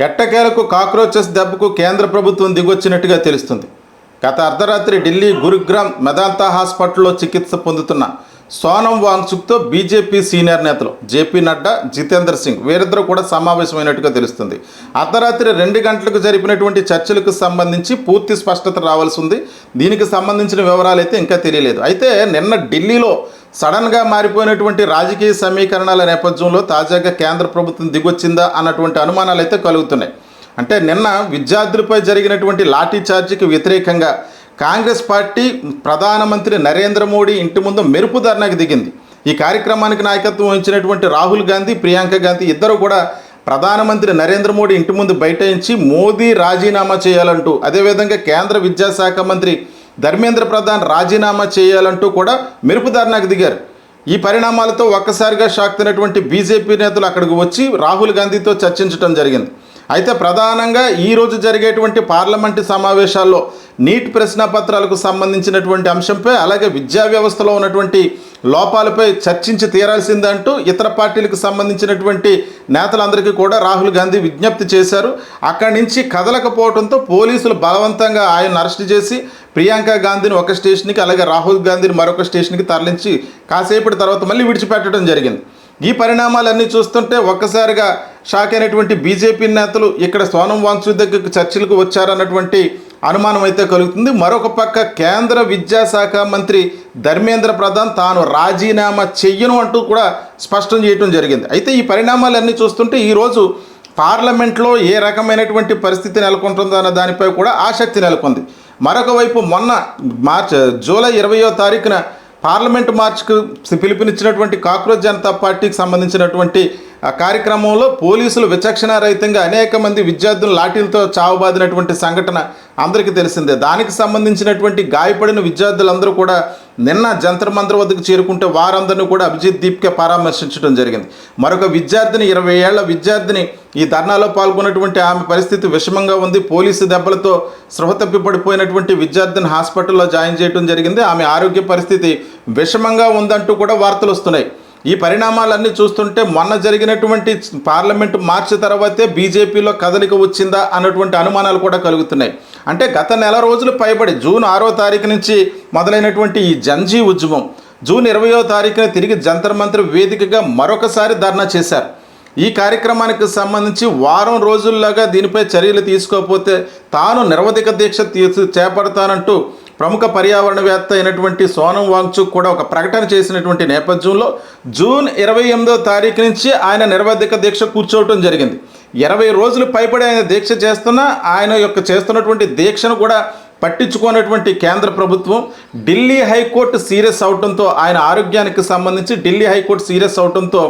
ఎట్టకేలకు కాక్రోచెస్ దెబ్బకు కేంద్ర ప్రభుత్వం దిగొచ్చినట్టుగా తెలుస్తుంది. గత అర్ధరాత్రి ఢిల్లీ గురుగ్రామ్ మెదాంతా హాస్పిటల్లో చికిత్స పొందుతున్న సోనం వాంగ్చుక్తో బీజేపీ సీనియర్ నేతలు జేపీ నడ్డా, జితేందర్ సింగ్ వీరిద్దరూ కూడా సమావేశమైనట్టుగా తెలుస్తుంది. అర్ధరాత్రి 2 గంటలకు జరిపినటువంటి చర్చలకు సంబంధించి పూర్తి స్పష్టత రావాల్సి ఉంది. దీనికి సంబంధించిన వివరాలు అయితే ఇంకా తెలియలేదు. అయితే నిన్న ఢిల్లీలో సడన్గా మారిపోయినటువంటి రాజకీయ సమీకరణాల నేపథ్యంలో తాజాగా కేంద్ర ప్రభుత్వం దిగొచ్చిందా అన్నటువంటి అనుమానాలు అయితే కలుగుతున్నాయి. అంటే నిన్న విద్యార్థులపై జరిగినటువంటి లాఠీ చార్జీకి వ్యతిరేకంగా కాంగ్రెస్ పార్టీ ప్రధానమంత్రి నరేంద్ర మోడీ ఇంటి ముందు మెరుపు ధర్నాకు దిగింది. ఈ కార్యక్రమానికి నాయకత్వం వహించినటువంటి రాహుల్ గాంధీ, ప్రియాంక గాంధీ ఇద్దరు కూడా ప్రధానమంత్రి నరేంద్ర మోడీ ఇంటి ముందు బైఠాయించి మోదీ రాజీనామా చేయాలంటూ, అదేవిధంగా కేంద్ర విద్యాశాఖ మంత్రి ధర్మేంద్ర ప్రధాన్ రాజీనామా చేయాలంటూ కూడా మెరుపు ధర్నాకు దిగారు. ఈ పరిణామాలతో ఒక్కసారిగా షాక్ తినటువంటి బీజేపీ నేతలు అక్కడికి వచ్చి రాహుల్ గాంధీతో చర్చించడం జరిగింది. అయితే ప్రధానంగా ఈరోజు జరిగేటువంటి పార్లమెంటు సమావేశాల్లో నీట్ ప్రశ్నపత్రాలకు సంబంధించినటువంటి అంశంపై, అలాగే విద్యా వ్యవస్థలో ఉన్నటువంటి లోపాలపై చర్చించి తీరాల్సిందంటూ ఇతర పార్టీలకు సంబంధించినటువంటి నేతలందరికీ కూడా రాహుల్ గాంధీ విజ్ఞప్తి చేశారు. అక్కడి నుంచి కదలకపోవడంతో పోలీసులు బలవంతంగా ఆయన అరెస్ట్ చేసి ప్రియాంక గాంధీని ఒక స్టేషన్కి, అలాగే రాహుల్ గాంధీని మరొక స్టేషన్కి తరలించి కాసేపటి తర్వాత మళ్ళీ విడిచిపెట్టడం జరిగింది. ఈ పరిణామాలన్నీ చూస్తుంటే ఒక్కసారిగా షాక్ అయినటువంటి బీజేపీ నేతలు ఇక్కడ సోనం వాంగ్చుక్ దగ్గరకు చర్చలకు వచ్చారన్నటువంటి అనుమానం అయితే కలుగుతుంది. మరొక పక్క కేంద్ర విద్యాశాఖ మంత్రి ధర్మేంద్ర ప్రధాన్ తాను రాజీనామా చెయ్యను అంటూ కూడా స్పష్టం చేయడం జరిగింది. అయితే ఈ పరిణామాలన్నీ చూస్తుంటే ఈరోజు పార్లమెంట్లో ఏ రకమైనటువంటి పరిస్థితి నెలకొంటుందో అన్న దానిపై కూడా ఆసక్తి నెలకొంది. మరొక వైపు మొన్న జూలై 20వ తారీఖున పార్లమెంటు మార్చ్కు పిలుపునిచ్చినటువంటి కాక్రోచ్ జనతా పార్టీకి సంబంధించినటువంటి కార్యక్రమంలో పోలీసులు విచక్షణారహితంగా అనేక మంది విద్యార్థులు లాఠీలతో చావబాదినటువంటి సంఘటన అందరికీ తెలిసిందే. దానికి సంబంధించినటువంటి గాయపడిన విద్యార్థులందరూ కూడా నిన్న జంతర్ మంతర్ వద్దకు చేరుకుంటే వారందరినీ కూడా అభిజిత్ దీప్కే పరామర్శించడం జరిగింది. మరొక విద్యార్థిని 20 ఏళ్ల విద్యార్థిని ఈ ధర్నాలో పాల్గొన్నటువంటి ఆమె పరిస్థితి విషమంగా ఉంది. పోలీసు దెబ్బలతో స్పృహ తప్పి పడిపోయినటువంటి విద్యార్థిని హాస్పిటల్లో జాయిన్ చేయడం జరిగింది. ఆమె ఆరోగ్య పరిస్థితి విషమంగా ఉందంటూ కూడా వార్తలు వస్తున్నాయి. ఈ పరిణామాలన్నీ చూస్తుంటే మొన్న జరిగినటువంటి పార్లమెంటు మార్చి తర్వాతే బీజేపీలో కదలిక వచ్చిందా అన్నటువంటి అనుమానాలు కూడా కలుగుతున్నాయి. అంటే గత నెల రోజులు పైబడి జూన్ 6వ తారీఖు నుంచి మొదలైనటువంటి ఈ జంజీ ఉద్యమం జూన్ 20వ తారీఖున తిరిగి జంతర్ మంతర్ వేదికగా మరొకసారి ధర్నా చేశారు. ఈ కార్యక్రమానికి సంబంధించి వారం రోజుల్లాగా దీనిపై చర్యలు తీసుకోకపోతే తాను నిరవధిక దీక్ష చేపడతానంటూ ప్రముఖ పర్యావరణవేత్త అయినటువంటి సోనం వాంగ్చుక్ కూడా ఒక ప్రకటన చేసినటువంటి నేపథ్యంలో జూన్ 28వ తారీఖు నుంచి ఆయన నిరవధిక దీక్ష కూర్చోవటం జరిగింది. 20 రోజులు పైబడి ఆయన దీక్ష చేస్తున్నా ఆయన యొక్క చేస్తున్నటువంటి దీక్షను కూడా పట్టించుకున్నటువంటి కేంద్ర ప్రభుత్వం ఢిల్లీ హైకోర్టు సీరియస్ అవడంతో, ఆయన ఆరోగ్యానికి సంబంధించి ఢిల్లీ హైకోర్టు సీరియస్ అవడంతో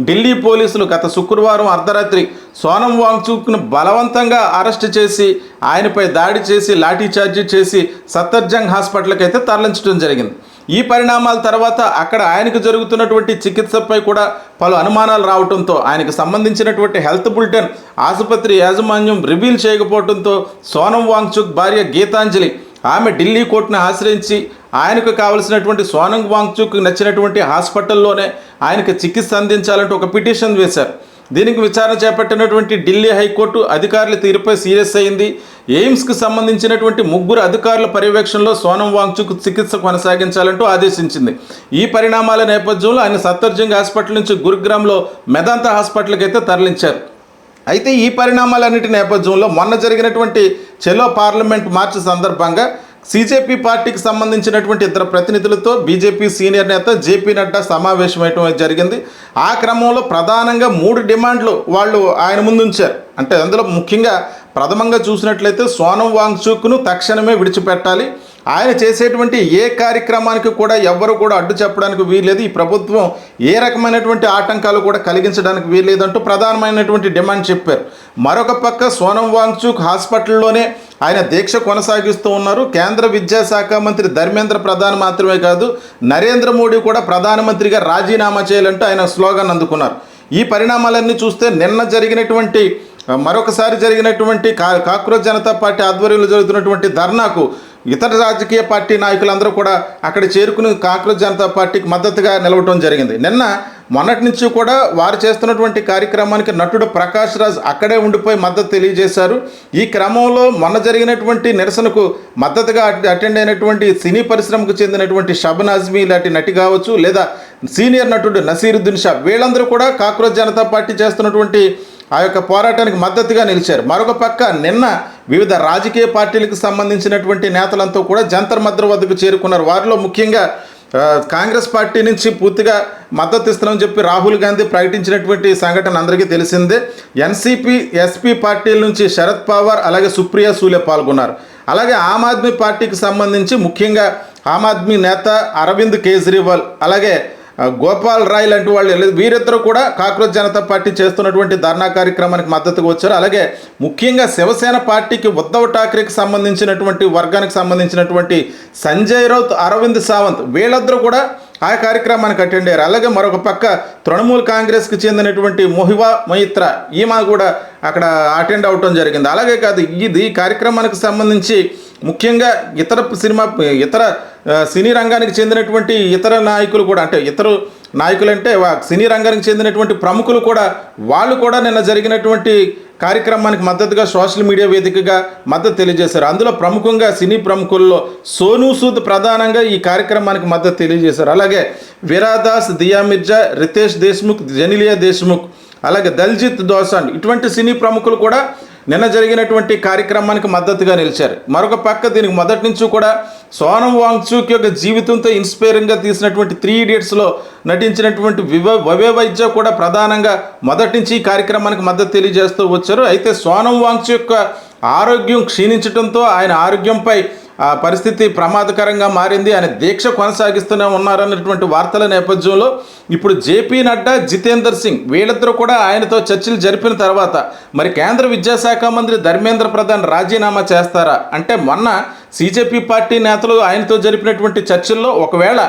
ఢిల్లీ పోలీసులు గత శుక్రవారం అర్ధరాత్రి సోనం వాంగ్చుక్ను బలవంతంగా అరెస్ట్ చేసి ఆయనపై దాడి చేసి లాఠీ చార్జీ చేసి సఫ్దర్జంగ్ హాస్పిటల్కి అయితే తరలించడం జరిగింది. ఈ పరిణామాల తర్వాత అక్కడ ఆయనకు జరుగుతున్నటువంటి చికిత్సపై కూడా పలు అనుమానాలు రావడంతో ఆయనకు సంబంధించినటువంటి హెల్త్ బులెటిన్ ఆసుపత్రి యాజమాన్యం రివీల్ చేయకపోవడంతో సోనం వాంగ్చుక్ భార్య గీతాంజలి ఆమె ఢిల్లీ కోర్టును ఆశ్రయించి ఆయనకు కావలసినటువంటి సోనం వాంగ్చుక్ నచ్చినటువంటి హాస్పిటల్లోనే ఆయనకు చికిత్స అందించాలంటూ ఒక పిటిషన్ వేశారు. దీనికి విచారణ చేపట్టినటువంటి ఢిల్లీ హైకోర్టు అధికారుల తీరుపై సీరియస్ అయింది. ఎయిమ్స్కి సంబంధించినటువంటి 3 అధికారుల పర్యవేక్షణలో సోనం వాంగ్చుక్ చికిత్స కొనసాగించాలంటూ ఆదేశించింది. ఈ పరిణామాల నేపథ్యంలో ఆయన సఫ్దర్జంగ్ హాస్పిటల్ నుంచి గురుగ్రామ్లో మెదాంతా హాస్పిటల్కి అయితే తరలించారు. అయితే ఈ పరిణామాలన్నిటి నేపథ్యంలో మొన్న జరిగినటువంటి చెలో పార్లమెంట్ మార్చి సందర్భంగా సీజేపీ పార్టీకి సంబంధించినటువంటి ఇద్దరు ప్రతినిధులతో బీజేపీ సీనియర్ నేత జేపీ నడ్డా సమావేశమయ్యడం జరిగింది. ఆ క్రమంలో ప్రధానంగా 3 డిమాండ్లు వాళ్ళు ఆయన ముందుంచారు. అంటే అందులో ముఖ్యంగా ప్రథమంగా చూసినట్లయితే సోనం వాంగ్చుక్ను తక్షణమే విడిచిపెట్టాలి, ఆయన చేసేటువంటి ఏ కార్యక్రమానికి కూడా ఎవ్వరు కూడా అడ్డు చెప్పడానికి వీల్లేదు, ఈ ప్రభుత్వం ఏ రకమైనటువంటి ఆటంకాలు కూడా కలిగించడానికి వీల్లేదంటూ ప్రధానమైనటువంటి డిమాండ్ చెప్పారు. మరొక పక్క సోనం వాంగ్చుక్ హాస్పిటల్లోనే ఆయన దీక్ష కొనసాగిస్తూ ఉన్నారు. కేంద్ర విద్యాశాఖ మంత్రి ధర్మేంద్ర ప్రధాన్ మాత్రమే కాదు, నరేంద్ర మోడీ కూడా ప్రధానమంత్రిగా రాజీనామా చేయాలంటూ ఆయన స్లోగన్ అందుకున్నారు. ఈ పరిణామాలన్నీ చూస్తే నిన్న జరిగినటువంటి మరొకసారి జరిగినటువంటి కాక్రోచ్ జనతా పార్టీ ఆధ్వర్యంలో జరుగుతున్నటువంటి ధర్నాకు ఇతర రాజకీయ పార్టీ నాయకులందరూ కూడా అక్కడ చేరుకుని కాక్రోచ్ జనతా పార్టీకి మద్దతుగా నిలవడం జరిగింది. నిన్న మొన్నటి నుంచి కూడా వారు చేస్తున్నటువంటి కార్యక్రమానికి నటుడు ప్రకాష్ రాజ్ అక్కడే ఉండిపోయి మద్దతు తెలియజేశారు. ఈ క్రమంలో మొన్న జరిగినటువంటి నిరసనకు మద్దతుగా అటెండ్ అయినటువంటి సినీ పరిశ్రమకు చెందినటువంటి షబన్ ఆజ్మీ లాంటి నటి కావచ్చు, లేదా సీనియర్ నటుడు నసీరుద్దీన్ షా, వీళ్ళందరూ కూడా కాక్రోచ్ జనతా పార్టీ చేస్తున్నటువంటి ఆ యొక్క పోరాటానికి మద్దతుగా నిలిచారు. మరొక పక్క నిన్న వివిధ రాజకీయ పార్టీలకు సంబంధించినటువంటి నేతలంతా కూడా జంతర్ మంతర్ వద్దకు చేరుకున్నారు. వారిలో ముఖ్యంగా కాంగ్రెస్ పార్టీ నుంచి పూర్తిగా మద్దతు ఇస్తున్నామని చెప్పి రాహుల్ గాంధీ ప్రకటించినటువంటి సంఘటన అందరికీ తెలిసిందే. ఎన్సీపీ, ఎస్పీ పార్టీల నుంచి శరద్ పవార్ అలాగే సుప్రియా సూలే పాల్గొన్నారు. అలాగే ఆమ్ ఆద్మీ పార్టీకి సంబంధించి ముఖ్యంగా ఆమ్ ఆద్మీ నేత అరవింద్ కేజ్రీవాల్, అలాగే గోపాల్ రాయ్ లాంటి వాళ్ళు, వీరిద్దరూ కూడా కాక్రోచ్ జనతా పార్టీ చేస్తున్నటువంటి ధర్నా కార్యక్రమానికి మద్దతుగా వచ్చారు. అలాగే ముఖ్యంగా శివసేన పార్టీకి ఉద్ధవ్ ఠాక్రేకి సంబంధించినటువంటి వర్గానికి సంబంధించినటువంటి సంజయ్ రౌత్, అరవింద్ సావంత్, వీళ్ళందరూ కూడా ఆ కార్యక్రమానికి అటెండ్ అయ్యారు. అలాగే మరొక పక్క తృణమూల్ కాంగ్రెస్కి చెందినటువంటి మొహివా మొయిత్రా, ఈమె కూడా అక్కడ అటెండ్ అవటం జరిగింది. అలాగే కాదు, ఈ కార్యక్రమానికి సంబంధించి ముఖ్యంగా ఇతర సినీ రంగానికి చెందినటువంటి ఇతర నాయకులు కూడా, అంటే ఇతర నాయకులు అంటే సినీ రంగానికి చెందినటువంటి ప్రముఖులు కూడా, వాళ్ళు కూడా నిన్న జరిగినటువంటి కార్యక్రమానికి మద్దతుగా సోషల్ మీడియా వేదికగా మద్దతు తెలియజేశారు. అందులో ప్రముఖంగా సినీ ప్రముఖుల్లో సోనూ సూద్ ప్రధానంగా ఈ కార్యక్రమానికి మద్దతు తెలియజేశారు. అలాగే వీరాదాస్, దియా మిర్జా, రితేష్ దేశ్ముఖ్, జెనిలియా దేశ్ముఖ్, అలాగే దల్జిత్ దోసాండ్, ఇటువంటి సినీ ప్రముఖులు కూడా నిన్న జరిగినటువంటి కార్యక్రమానికి మద్దతుగా నిలిచారు. మరొక పక్క దీనికి మొదటి నుంచి కూడా సోనం వాంగ్చుక్ యొక్క జీవితంతో ఇన్స్పైరింగ్గా తీసినటువంటి 3 Idiotsలో నటించినటువంటి వవే వైద్య కూడా ప్రధానంగా మొదటి నుంచి ఈ కార్యక్రమానికి మద్దతు తెలియజేస్తూ వచ్చారు. అయితే సోనం వాంగ్చుక్ యొక్క ఆరోగ్యం క్షీణించడంతో ఆయన ఆరోగ్యంపై ఆ పరిస్థితి ప్రమాదకరంగా మారింది, ఆయన దీక్ష కొనసాగిస్తూనే ఉన్నారన్నటువంటి వార్తల నేపథ్యంలో ఇప్పుడు జేపీ నడ్డా, జితేందర్ సింగ్, వీళ్ళిద్దరూ కూడా ఆయనతో చర్చలు జరిపిన తర్వాత మరి కేంద్ర విద్యాశాఖ మంత్రి ధర్మేంద్ర ప్రధాన్ రాజీనామా చేస్తారా అంటే, మొన్న సీజేపీ పార్టీ నేతలు ఆయనతో జరిపినటువంటి చర్చల్లో ఒకవేళ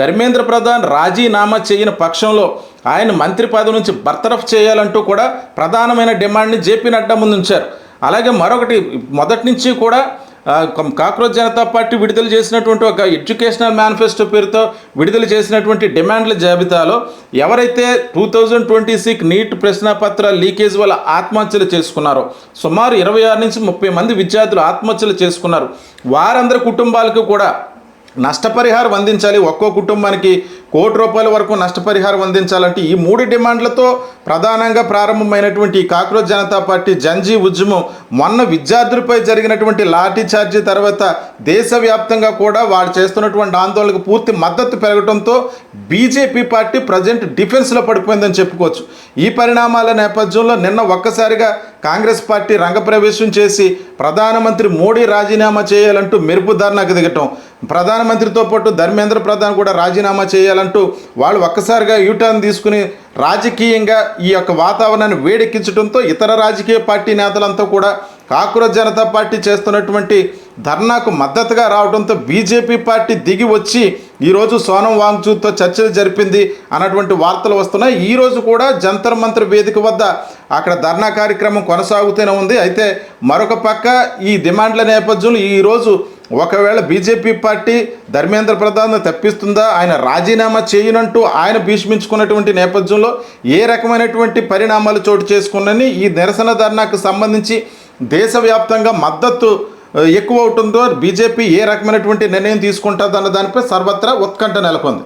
ధర్మేంద్ర ప్రధాన్ రాజీనామా చేయని పక్షంలో ఆయన మంత్రి పదవి నుంచి బర్తరఫ్ చేయాలంటూ కూడా ప్రధానమైన డిమాండ్ని జేపీ నడ్డా ముందు ఉంచారు. అలాగే మరొకటి, మొదటి నుంచి కూడా కాక్రోచ్ జనతా పార్టీ విడుదల చేసినటువంటి ఒక ఎడ్యుకేషనల్ మేనిఫెస్టో పేరుతో విడుదల చేసినటువంటి డిమాండ్ల జాబితాలో ఎవరైతే 2026 నీట్ ప్రశ్నపత్ర లీకేజ్ వల్ల ఆత్మహత్యలు చేసుకున్నారో, సుమారు 26 నుంచి 30 మంది విద్యార్థులు ఆత్మహత్యలు చేసుకున్నారు, వారందరి కుటుంబాలకు కూడా నష్టపరిహారం అందించాలి. ఒక్కో కుటుంబానికి ₹1,00,00,000 వరకు నష్టపరిహారం అందించాలంటే ఈ 3 డిమాండ్లతో ప్రధానంగా ప్రారంభమైనటువంటి ఈ కాక్రోచ్ జనతా పార్టీ జంజీ ఉద్యమం మొన్న విద్యార్థులపై జరిగినటువంటి లాఠీ చార్జీ తర్వాత దేశవ్యాప్తంగా కూడా వాళ్ళు చేస్తున్నటువంటి ఆందోళనకు పూర్తి మద్దతు పెరగడంతో బీజేపీ పార్టీ ప్రజెంట్ డిఫెన్స్లో పడిపోయిందని చెప్పుకోవచ్చు. ఈ పరిణామాల నేపథ్యంలో నిన్న ఒక్కసారిగా కాంగ్రెస్ పార్టీ రంగప్రవేశం చేసి ప్రధానమంత్రి మోడీ రాజీనామా చేయాలంటూ మెరుపు ధర్నాకు దిగటం, ప్రధానమంత్రితో పాటు ధర్మేంద్ర ప్రధాన్ కూడా రాజీనామా చేయాలంటూ వాళ్ళు ఒక్కసారిగా యూటర్న్ తీసుకుని రాజకీయంగా ఈ యొక్క వాతావరణాన్ని వేడెక్కించడంతో ఇతర రాజకీయ పార్టీ నేతలంతా కూడా కాక్రోచ్ జనతా పార్టీ చేస్తున్నటువంటి ధర్నాకు మద్దతుగా రావడంతో బీజేపీ పార్టీ దిగి వచ్చి ఈరోజు సోనం వాంగ్చుక్తో చర్చలు జరిపింది అన్నటువంటి వార్తలు వస్తున్నాయి. ఈరోజు కూడా జంతర్ మంతర్ వేదిక వద్ద అక్కడ ధర్నా కార్యక్రమం కొనసాగుతూనే ఉంది. అయితే మరొక పక్క ఈ డిమాండ్ల నేపథ్యంలో ఈరోజు ఒకవేళ బీజేపీ పార్టీ ధర్మేంద్ర ప్రధాన్ తప్పిస్తుందా, ఆయన రాజీనామా చేయనంటూ ఆయన భీష్మించుకున్నటువంటి నేపథ్యంలో ఏ రకమైనటువంటి పరిణామాలు చోటు చేసుకున్నని ఈ నిరసన ధర్నాకు సంబంధించి దేశవ్యాప్తంగా మద్దతు ఎక్కువ అవుతుందో, బీజేపీ ఏ రకమైనటువంటి నిర్ణయం తీసుకుంటుందన్న దానిపై సర్వత్రా ఉత్కంఠ నెలకొంది.